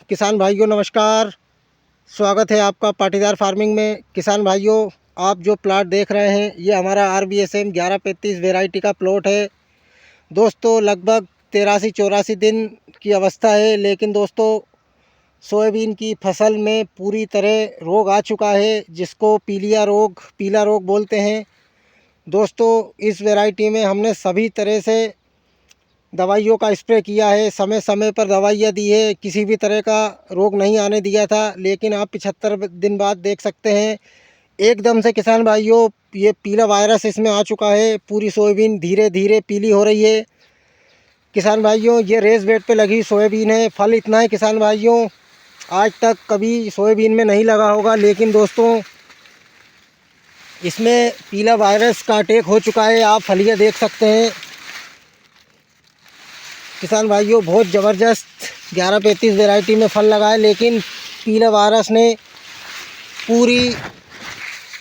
किसान भाइयों नमस्कार। स्वागत है आपका पाटीदार फार्मिंग में। किसान भाइयों, आप जो प्लाट देख रहे हैं ये हमारा RBSM 1135 वैरायटी का प्लॉट है। दोस्तों लगभग 83-84 दिन की अवस्था है, लेकिन दोस्तों सोयाबीन की फसल में पूरी तरह रोग आ चुका है, जिसको पीला रोग बोलते हैं। दोस्तों इस वैरायटी में हमने सभी तरह से दवाइयों का स्प्रे किया है, समय समय पर दवाइयाँ दी है, किसी भी तरह का रोग नहीं आने दिया था। लेकिन आप 75 दिन बाद देख सकते हैं एकदम से किसान भाइयों ये पीला वायरस इसमें आ चुका है। पूरी सोयाबीन धीरे धीरे पीली हो रही है। किसान भाइयों ये रेस बेड पे लगी सोयाबीन है। फल इतना है किसान भाइयों, आज तक कभी सोयाबीन में नहीं लगा होगा, लेकिन दोस्तों इसमें पीला वायरस का अटैक हो चुका है। आप फलियाँ देख सकते हैं किसान भाइयों, बहुत ज़बरदस्त 1135 वैरायटी में फल लगा है, लेकिन पीला वायरस ने पूरी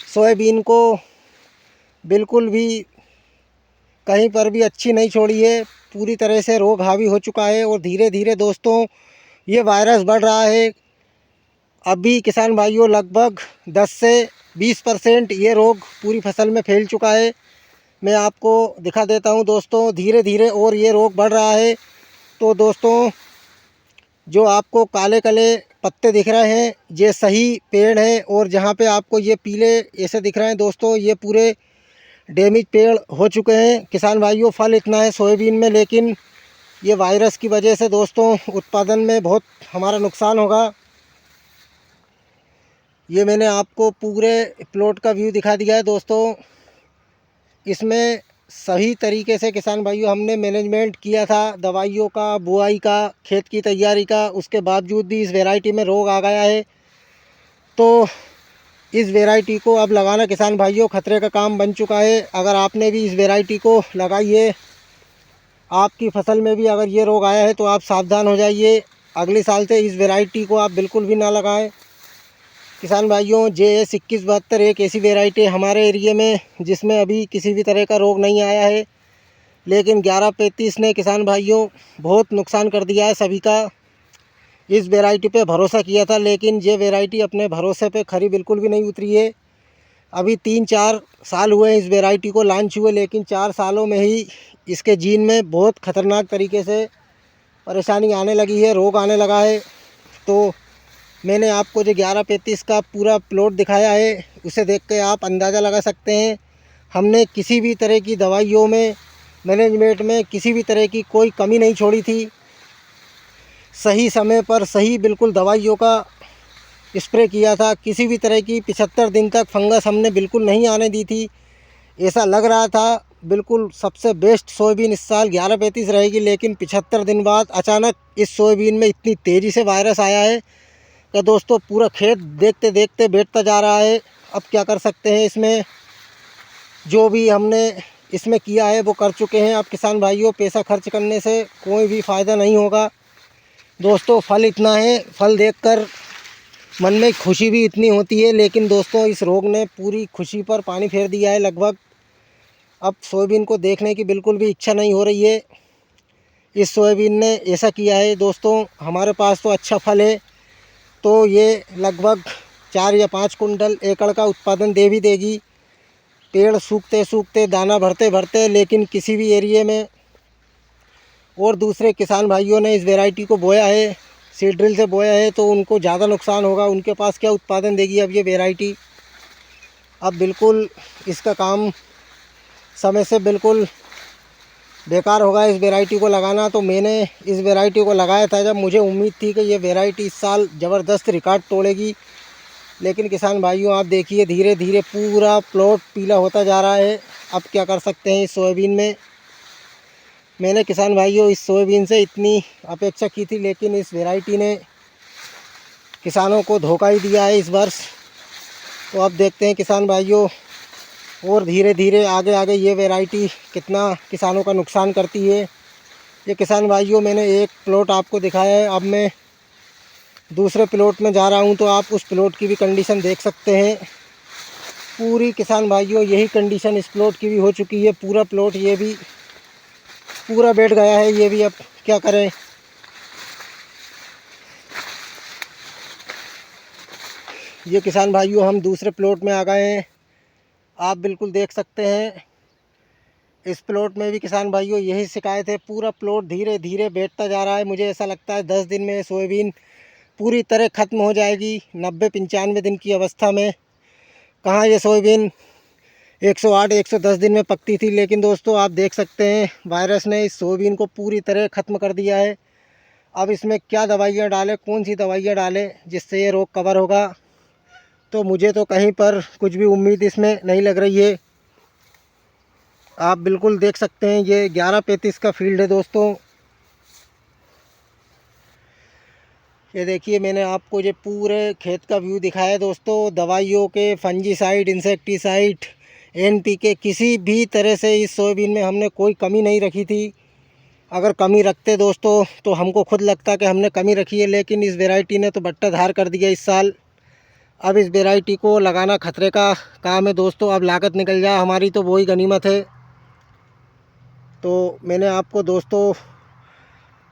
सोयाबीन को बिल्कुल भी कहीं पर भी अच्छी नहीं छोड़ी है। पूरी तरह से रोग हावी हो चुका है और धीरे धीरे दोस्तों ये वायरस बढ़ रहा है। अभी किसान भाइयों लगभग 10 से 20% ये रोग पूरी फसल में फैल चुका है। मैं आपको दिखा देता हूं दोस्तों, धीरे धीरे और ये रोग बढ़ रहा है। तो दोस्तों जो आपको काले काले पत्ते दिख रहे हैं ये सही पेड़ है, और जहां पे आपको ये पीले ऐसे दिख रहे हैं दोस्तों ये पूरे डैमेज पेड़ हो चुके हैं। किसान भाइयों फल इतना है सोयाबीन में, लेकिन ये वायरस की वजह से दोस्तों उत्पादन में बहुत हमारा नुकसान होगा। ये मैंने आपको पूरे प्लॉट का व्यू दिखा दिया है दोस्तों। इसमें सही तरीके से किसान भाइयों हमने मैनेजमेंट किया था, दवाइयों का, बुआई का, खेत की तैयारी का। उसके बावजूद भी इस वैरायटी में रोग आ गया है। तो इस वैरायटी को अब लगाना किसान भाइयों खतरे का काम बन चुका है। अगर आपने भी इस वैरायटी को लगाई है, आपकी फसल में भी अगर ये रोग आया है तो आप सावधान हो जाइए। अगले साल से इस वैरायटी को आप बिल्कुल भी ना लगाएं। किसान भाइयों JS 2172 एक ऐसी वैरायटी हमारे एरिए में जिसमें अभी किसी भी तरह का रोग नहीं आया है, लेकिन 1135 ने किसान भाइयों बहुत नुकसान कर दिया है सभी का। इस वैरायटी पे भरोसा किया था, लेकिन ये वैरायटी अपने भरोसे पे खरी बिल्कुल भी नहीं उतरी है। अभी 3-4 साल हुए हैं इस वैरायटी को लॉन्च हुए, लेकिन 4 सालों में ही इसके जीन में बहुत ख़तरनाक तरीके से परेशानी आने लगी है, रोग आने लगा है। तो मैंने आपको जो 1135 का पूरा प्लॉट दिखाया है उसे देख के आप अंदाज़ा लगा सकते हैं हमने किसी भी तरह की दवाइयों में, मैनेजमेंट में किसी भी तरह की कोई कमी नहीं छोड़ी थी। सही समय पर सही बिल्कुल दवाइयों का स्प्रे किया था। किसी भी तरह की 75 दिन तक फंगस हमने बिल्कुल नहीं आने दी थी। ऐसा लग रहा था बिल्कुल सबसे बेस्ट सोयाबीन इस साल 1135 रहेगी, लेकिन 75 दिन बाद अचानक इस सोयाबीन में इतनी तेज़ी से वायरस आया है कि दोस्तों पूरा खेत देखते देखते बैठता जा रहा है। अब क्या कर सकते हैं, इसमें जो भी हमने इसमें किया है वो कर चुके हैं। अब किसान भाइयों पैसा खर्च करने से कोई भी फ़ायदा नहीं होगा। दोस्तों फल इतना है, फल देखकर मन में खुशी भी इतनी होती है, लेकिन दोस्तों इस रोग ने पूरी खुशी पर पानी फेर दिया है लगभग। अब सोयाबीन को देखने की बिल्कुल भी इच्छा नहीं हो रही है। इस सोयाबीन ने ऐसा किया है दोस्तों, हमारे पास तो अच्छा फल है तो ये लगभग 4 या 5 कुंटल एकड़ का उत्पादन दे भी देगी। पेड़ सूखते सूखते, दाना भरते भरते, लेकिन किसी भी एरिए में और दूसरे किसान भाइयों ने इस वैरायटी को बोया है, सीड ड्रिल से बोया है, तो उनको ज़्यादा नुकसान होगा। उनके पास क्या उत्पादन देगी अब ये वैरायटी। अब बिल्कुल इसका काम समय से बिल्कुल बेकार होगा इस वैरायटी को लगाना। तो मैंने इस वैरायटी को लगाया था जब मुझे उम्मीद थी कि ये वैरायटी इस साल ज़बरदस्त रिकॉर्ड तोड़ेगी, लेकिन किसान भाइयों आप देखिए धीरे धीरे पूरा प्लॉट पीला होता जा रहा है। अब क्या कर सकते हैं इस सोयाबीन में। मैंने किसान भाइयों इस सोयाबीन से इतनी अपेक्षा की थी, लेकिन इस वैरायटी ने किसानों को धोखा ही दिया है इस वर्ष। तो अब देखते हैं किसान भाइयों और धीरे धीरे आगे आगे ये वैरायटी कितना किसानों का नुकसान करती है। ये किसान भाइयों मैंने एक प्लॉट आपको दिखाया है, अब मैं दूसरे प्लॉट में जा रहा हूं, तो आप उस प्लॉट की भी कंडीशन देख सकते हैं। पूरी किसान भाइयों यही कंडीशन इस प्लॉट की भी हो चुकी है। पूरा प्लॉट ये भी पूरा बैठ गया है, ये भी अब क्या करें। ये किसान भाइयों हम दूसरे प्लॉट में आ गए हैं। आप बिल्कुल देख सकते हैं इस प्लॉट में भी किसान भाइयों यही शिकायत है। पूरा प्लॉट धीरे धीरे बैठता जा रहा है। मुझे ऐसा लगता है 10 दिन में सोयाबीन पूरी तरह ख़त्म हो जाएगी। 90-95 दिन की अवस्था में कहाँ ये सोयाबीन 108-110 दिन में पकती थी। लेकिन दोस्तों आप देख सकते हैं वायरस ने इस सोयाबीन को पूरी तरह ख़त्म कर दिया है। अब इसमें क्या दवाइयाँ डालें, कौन सी दवाइयाँ डालें जिससे ये रोग कवर होगा, तो मुझे तो कहीं पर कुछ भी उम्मीद इसमें नहीं लग रही है। आप बिल्कुल देख सकते हैं ये 11:35 का फील्ड है दोस्तों। ये देखिए मैंने आपको ये पूरे खेत का व्यू दिखाया है दोस्तों। दवाइयों के, फंजीसाइड, इंसेक्टिसाइड, NPK किसी भी तरह से इस सोयाबीन में हमने कोई कमी नहीं रखी थी। अगर कमी रखते दोस्तों तो हमको खुद लगता कि हमने कमी रखी है, लेकिन इस वैरायटी ने तो बट्टा धार कर दिया इस साल। अब इस वैरायटी को लगाना खतरे का काम है दोस्तों। अब लागत निकल जाए हमारी तो वही गनीमत है। तो मैंने आपको दोस्तों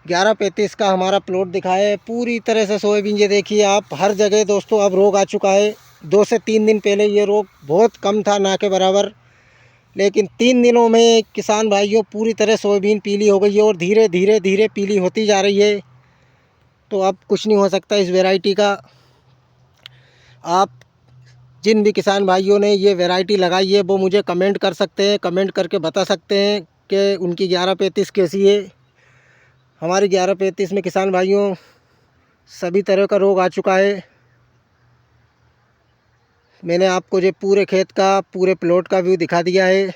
11:35 का हमारा प्लॉट दिखाया है। पूरी तरह से सोयाबीन ये देखिए आप, हर जगह दोस्तों अब रोग आ चुका है। 2 से 3 दिन पहले ये रोग बहुत कम था, ना के बराबर, लेकिन 3 दिनों में किसान भाइयों पूरी तरह सोयाबीन पीली हो गई है और धीरे धीरे धीरे पीली होती जा रही है। तो अब कुछ नहीं हो सकता इस वैरायटी का। आप जिन भी किसान भाइयों ने ये वैरायटी लगाई है वो मुझे कमेंट कर सकते हैं, कमेंट करके बता सकते हैं कि उनकी 11:35 कैसी है। हमारी 11:35 में किसान भाइयों सभी तरह का रोग आ चुका है। मैंने आपको जो पूरे खेत का, पूरे प्लॉट का व्यू दिखा दिया है।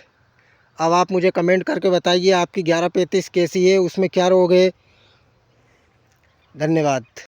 अब आप मुझे कमेंट करके बताइए आपकी 11:35 कैसी है, उसमें क्या रोग है। धन्यवाद।